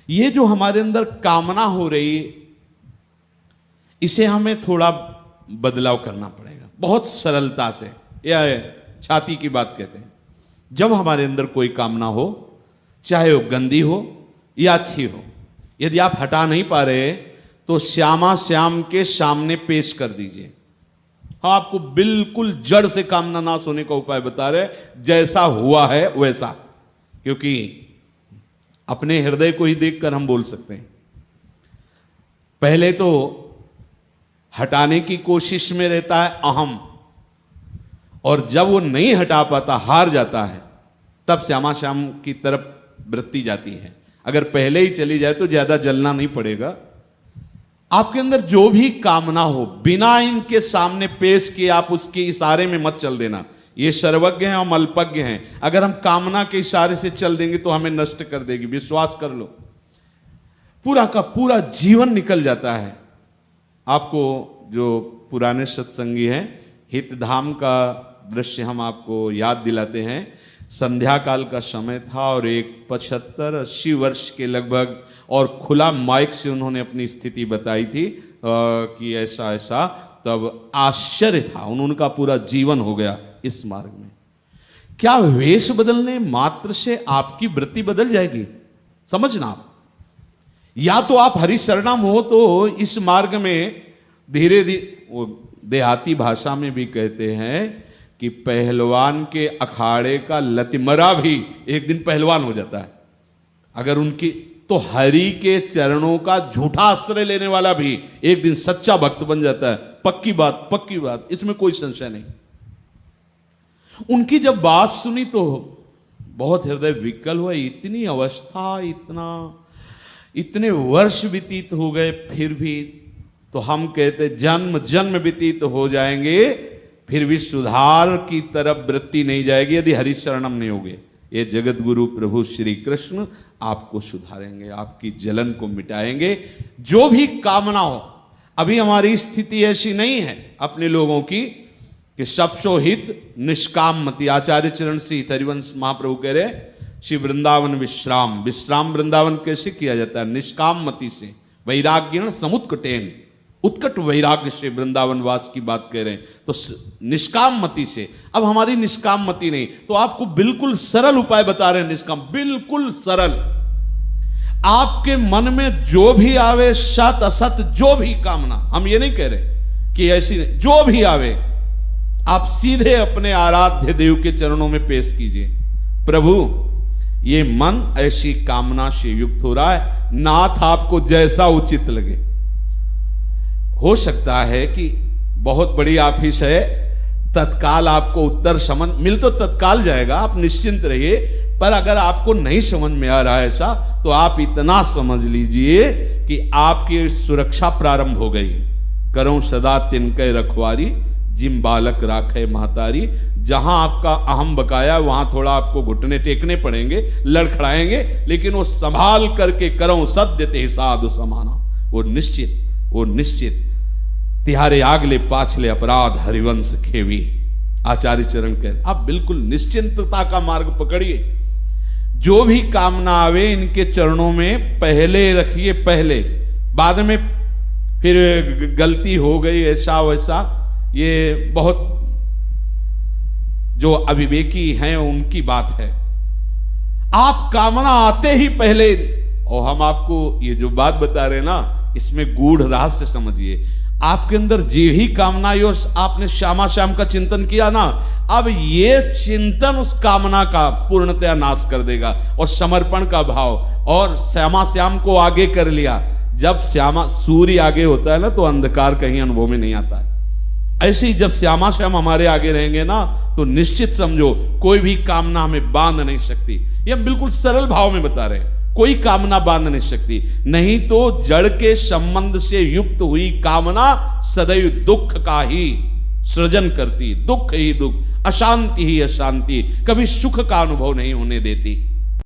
ये जो हमारे अंदर कामना हो रही, इसे हमें थोड़ा बदलाव करना पड़ेगा बहुत सरलता से। यह छाती की बात कहते हैं। जब हमारे अंदर कोई कामना हो, चाहे वो गंदी हो या अच्छी हो, यदि आप हटा नहीं पा रहे तो श्यामा श्याम के सामने पेश कर दीजिए। हाँ, आपको बिल्कुल जड़ से कामना नाश होने का उपाय बता रहे, जैसा हुआ है वैसा, क्योंकि अपने हृदय को ही देखकर हम बोल सकते हैं। पहले तो हटाने की कोशिश में रहता है अहम, और जब वो नहीं हटा पाता, हार जाता है, तब श्यामा श्याम की तरफ वृत्ति जाती है। अगर पहले ही चली जाए तो ज्यादा जलना नहीं पड़ेगा। आपके अंदर जो भी कामना हो, बिना इनके सामने पेश किए आप उसके इशारे में मत चल देना। ये सर्वज्ञ हैं, हम अल्पज्ञ हैं। अगर हम कामना के इशारे से चल देंगे तो हमें नष्ट कर देगी, विश्वास कर लो। पूरा का पूरा जीवन निकल जाता है। आपको जो पुराने सत्संगी हैं, हितधाम का दृश्य हम आपको याद दिलाते हैं। संध्या काल का समय था और एक 75-80 वर्ष के लगभग, और खुला माइक से उन्होंने अपनी स्थिति बताई थी कि ऐसा ऐसा। तब आश्चर्य था, उनका पूरा जीवन हो गया इस मार्ग में। क्या वेश बदलने मात्र से आपकी वृत्ति बदल जाएगी? समझना आप, या तो आप हरिशरणम हो तो इस मार्ग में धीरे धीरे, वो देहाती भाषा में भी कहते हैं कि पहलवान के अखाड़े का लतिमरा भी एक दिन पहलवान हो जाता है अगर उनकी, तो हरि के चरणों का झूठा आश्रय लेने वाला भी एक दिन सच्चा भक्त बन जाता है। पक्की बात, पक्की बात, इसमें कोई संशय नहीं। उनकी जब बात सुनी तो बहुत हृदय विकल हुआ। इतनी अवस्था, इतने वर्ष व्यतीत हो गए, फिर भी तो हम कहते जन्म जन्म व्यतीत हो जाएंगे, फिर भी सुधार की तरफ वृत्ति नहीं जाएगी यदि हरिशरणम नहीं होगे। ये जगत गुरु प्रभु श्री कृष्ण आपको सुधारेंगे, आपकी जलन को मिटाएंगे। जो भी कामना हो, अभी हमारी स्थिति ऐसी नहीं है अपने लोगों की कि सबसो हित निष्काम मति। आचार्य चरण श्री हरिवंश महाप्रभु कह रहे, श्री वृंदावन विश्राम, विश्राम वृंदावन कैसे किया जाता है? निष्काम मति से, वैराग्य समुत्कटेन, उत्कट वैराग्य से वृंदावन वास की बात कह रहे हैं, तो निष्काम मति से। अब हमारी निष्काम मति नहीं, तो आपको बिल्कुल सरल उपाय बता रहे हैं। निष्काम, बिल्कुल सरल। आपके मन में जो भी आवे, सत असत जो भी कामना, हम ये नहीं कह रहे कि ऐसी नहीं, जो भी आवे आप सीधे अपने आराध्य देव के चरणों में पेश कीजिए। प्रभु, ये मन ऐसी कामना से युक्त हो रहा है, नाथ आपको जैसा उचित लगे। हो सकता है कि बहुत बड़ी ऑफिस है, तत्काल आपको उत्तर समझ मिल तो तत्काल जाएगा, आप निश्चिंत रहिए। पर अगर आपको नहीं समझ में आ रहा है ऐसा, तो आप इतना समझ लीजिए कि आपकी सुरक्षा प्रारंभ हो गई। करो सदा तिनके रखवारी, जिम बालक राखे महतारी। जहां आपका अहम बकाया, वहां थोड़ा आपको घुटने टेकने पड़ेंगे, लड़खड़ाएंगे, लेकिन वो संभाल करके करो सद्य ते साधु समाना। वो निश्चित तिहारे आगले पाछले अपराध हरिवंश खेवी। आचार्य चरण कह, आप बिल्कुल निश्चिंतता का मार्ग पकड़िए। जो भी कामना आवे इनके चरणों में पहले रखिए, पहले। बाद में फिर गलती हो गई ऐसा वैसा, ये बहुत जो अविवेकी हैं उनकी बात है। आप कामना आते ही पहले, और हम आपको ये जो बात बता रहे हैं ना, इसमें गूढ़ रहस्य समझिए। आपके अंदर जो ही कामना आई और आपने श्यामा श्याम का चिंतन किया ना, अब ये चिंतन उस कामना का पूर्णतया नाश कर देगा, और समर्पण का भाव, और श्यामा श्याम को आगे कर लिया। जब श्यामा सूर्य आगे होता है ना, तो अंधकार कहीं अनुभव में नहीं आता है। ऐसे ही जब श्यामा श्याम हमारे आगे रहेंगे ना, तो निश्चित समझो कोई भी कामना हमें बांध नहीं सकती। ये हम बिल्कुल सरल भाव में बता रहे हैं, कोई कामना बांध नहीं सकती। नहीं तो जड़ के संबंध से युक्त हुई कामना सदैव दुख का ही सृजन करती, दुख ही दुख, अशांति ही अशांति, कभी सुख का अनुभव नहीं होने देती।